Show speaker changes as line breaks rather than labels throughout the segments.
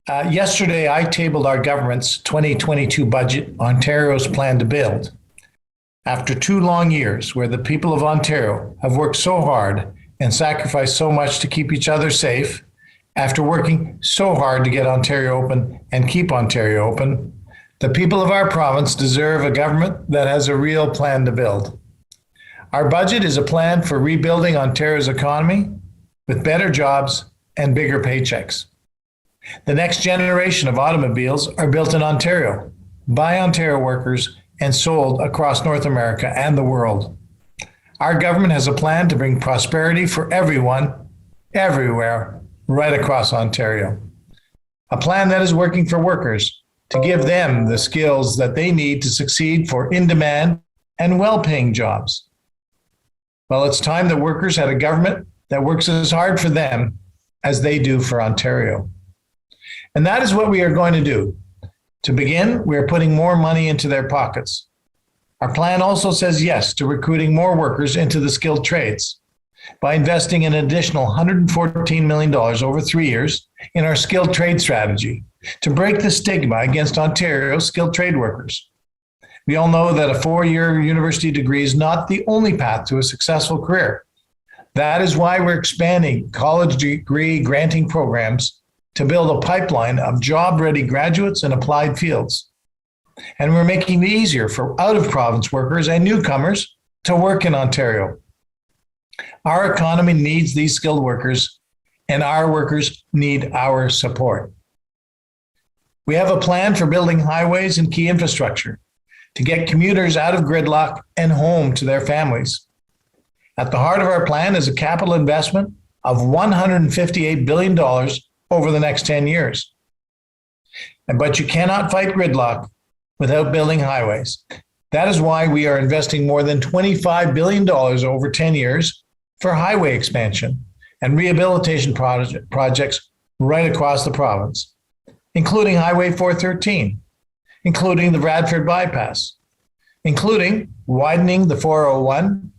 Yesterday, I tabled our government's 2022 budget, Ontario's plan to build. After 2 long years where the people of Ontario have worked so hard and sacrificed so much to keep each other safe, after working so hard to get Ontario open and keep Ontario open, the people of our province deserve a government that has a real plan to build. Our budget is a plan for rebuilding Ontario's economy with better jobs and bigger paychecks. The next generation of automobiles are built in Ontario by Ontario workers and sold across North America and the world. Our government has a plan to bring prosperity for everyone, everywhere, right across Ontario. A plan that is working for workers to give them the skills that they need to succeed for in-demand and well-paying jobs. Well, it's time that workers had a government that works as hard for them as they do for Ontario. And that is what we are going to do. To begin, we are putting more money into their pockets. Our plan also says yes to recruiting more workers into the skilled trades by investing an additional $114 million over 3 years in our skilled trade strategy to break the stigma against Ontario's skilled trade workers. We all know that a 4-year university degree is not the only path to a successful career. That is why we're expanding college degree granting programs to build a pipeline of job-ready graduates in applied fields. And we're making it easier for out-of-province workers and newcomers to work in Ontario. Our economy needs these skilled workers, and our workers need our support. We have a plan for building highways and key infrastructure to get commuters out of gridlock and home to their families. At the heart of our plan is a capital investment of $158 billion over the next 10 years. But you cannot fight gridlock without building highways. That is why we are investing more than $25 billion over 10 years for highway expansion and rehabilitation projects right across the province, including Highway 413, including the Bradford Bypass, including widening the 401,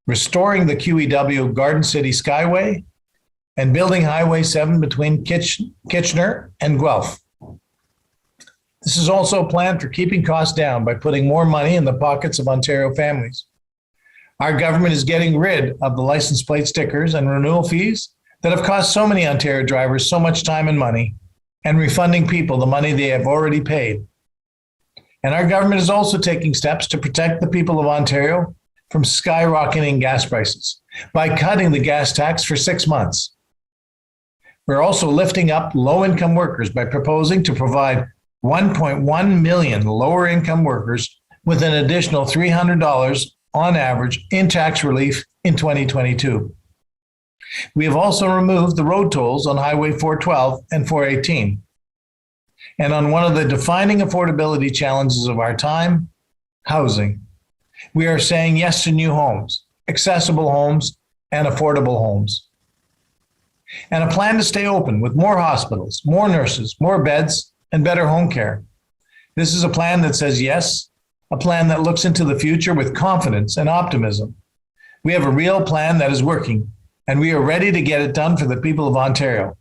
restoring the QEW Garden City Skyway, and building Highway 7 between Kitchener and Guelph. This is also a plan for keeping costs down by putting more money in the pockets of Ontario families. Our government is getting rid of the license plate stickers and renewal fees that have cost so many Ontario drivers so much time and money, and refunding people the money they have already paid. And our government is also taking steps to protect the people of Ontario from skyrocketing gas prices by cutting the gas tax for 6 months. We're also lifting up low-income workers by proposing to provide 1.1 million lower-income workers with an additional $300 on average in tax relief in 2022. We have also removed the road tolls on Highway 412 and 418. And on one of the defining affordability challenges of our time, housing, we are saying yes to new homes, accessible homes, and affordable homes. And a plan to stay open with more hospitals, more nurses, more beds, and better home care. This is a plan that says yes, a plan that looks into the future with confidence and optimism. We have a real plan that is working, and we are ready to get it done for the people of Ontario.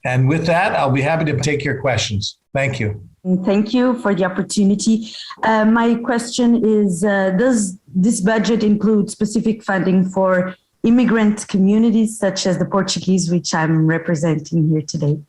And with that, I'll be happy to take your questions. Thank you.
Thank you for the opportunity. My question is, does this budget include specific funding for immigrant communities such as the Portuguese, which I'm representing here today?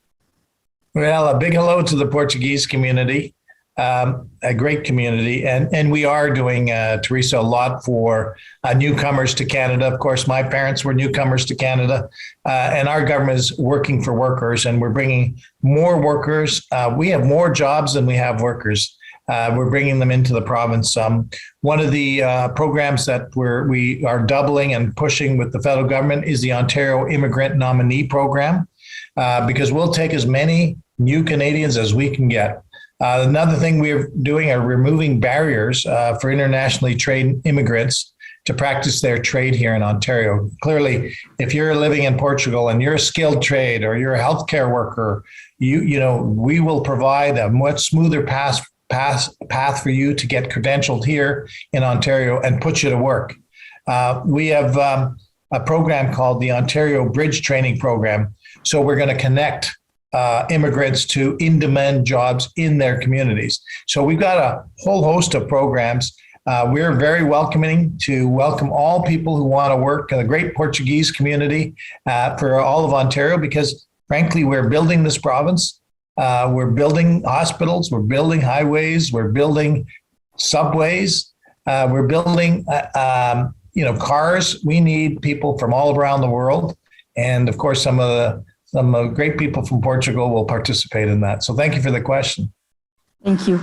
Well, a big hello to the Portuguese community, a great community. And we are doing, Teresa, a lot for newcomers to Canada. Of course, my parents were newcomers to Canada, and our government is working for workers, and we're bringing more workers. We have more jobs than we have workers. We're bringing them into the province. One of the programs that we are doubling and pushing with the federal government is the Ontario Immigrant Nominee program, because we'll take as many new Canadians as we can get. Another thing we're doing are removing barriers for internationally trained immigrants to practice their trade here in Ontario. Clearly, if you're living in Portugal and you're a skilled trade or you're a healthcare worker, we will provide a much smoother path for you to get credentialed here in Ontario and put you to work. We have a program called the Ontario Bridge Training Program. So we're going to connect immigrants to in-demand jobs in their communities. So we've got a whole host of programs. We're very welcoming to welcome all people who want to work in the great Portuguese community for all of Ontario, because frankly, we're building this province. We're building hospitals, we're building highways, we're building subways, we're building cars. We need people from all around the world. And of course, some great people from Portugal will participate in that. So thank you for the question.
Thank you.